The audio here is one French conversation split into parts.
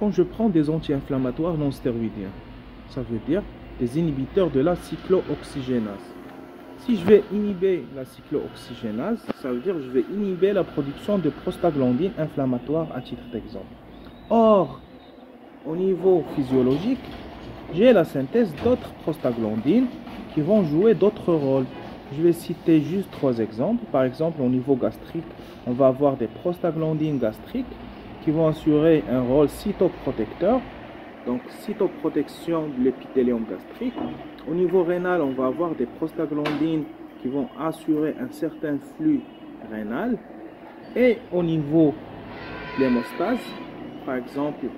Quand je prends des anti-inflammatoires non stéroïdiens, ça veut dire des inhibiteurs de la cyclooxygénase. Si je vais inhiber la cyclooxygénase, ça veut dire que je vais inhiber la production de prostaglandines inflammatoires à titre d'exemple. Or, au niveau physiologique, j'ai la synthèse d'autres prostaglandines qui vont jouer d'autres rôles. Je vais citer juste 3 exemples. Par exemple, au niveau gastrique, on va avoir des prostaglandines gastriques qui vont assurer un rôle cytoprotecteur, donc cytoprotection de l'épithélium gastrique. Au niveau rénal, on va avoir des prostaglandines qui vont assurer un certain flux rénal. Et au niveau de l'hémostase, par exemple,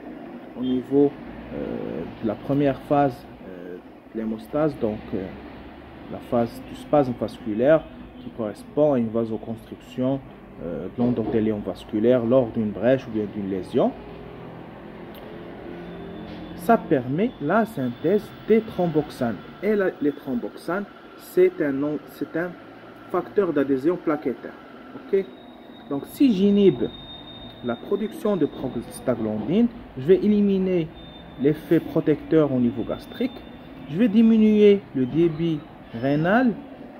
au niveau de la première phase de l'hémostase, donc la phase du spasme vasculaire qui correspond à une vasoconstriction de l'endothélium vasculaire lors d'une brèche ou bien d'une lésion. Ça permet la synthèse des thromboxanes. Et les thromboxanes, c'est un facteur d'adhésion plaquettaire. Okay? Donc si j'inhibe la production de prostaglandine, je vais éliminer l'effet protecteur au niveau gastrique, je vais diminuer le débit rénal,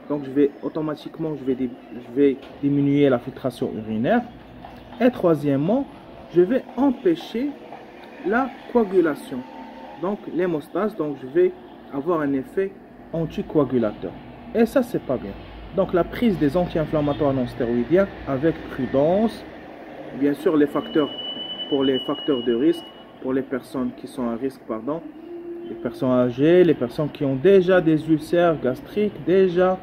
donc automatiquement je vais diminuer la filtration urinaire, et troisièmement je vais empêcher la coagulation, donc l'hémostase, donc je vais avoir un effet anticoagulateur, et ça c'est pas bien. Donc la prise des anti-inflammatoires non stéroïdiens avec prudence, bien sûr pour les facteurs de risque, pour les personnes qui sont à risque, les personnes âgées, les personnes qui ont déjà des ulcères gastriques, déjà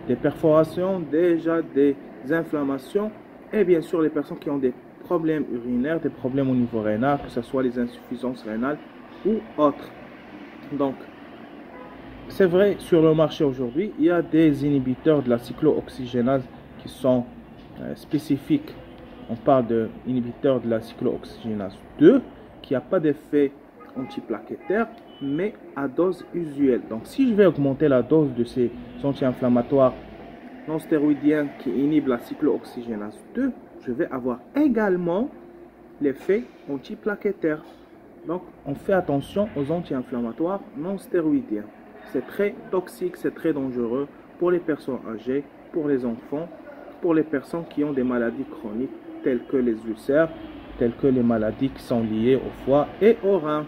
des perforations, déjà des inflammations, et bien sûr les personnes qui ont des problèmes urinaires, des problèmes au niveau rénal, que ce soit les insuffisances rénales ou autres. Donc, c'est vrai, sur le marché aujourd'hui, il y a des inhibiteurs de la cyclooxygénase qui sont spécifiques. On parle d'inhibiteurs de la cyclooxygénase 2, qui n'a pas d'effet antiplaquettaire, mais à dose usuelle. Donc si je vais augmenter la dose de ces anti-inflammatoires non stéroïdiens qui inhibent la cyclooxygénase 2, je vais avoir également l'effet antiplaquettaire. Donc on fait attention aux anti-inflammatoires non stéroïdiens. C'est très toxique, c'est très dangereux pour les personnes âgées, pour les enfants, pour les personnes qui ont des maladies chroniques telles que les ulcères, telles que les maladies qui sont liées au foie et aux reins.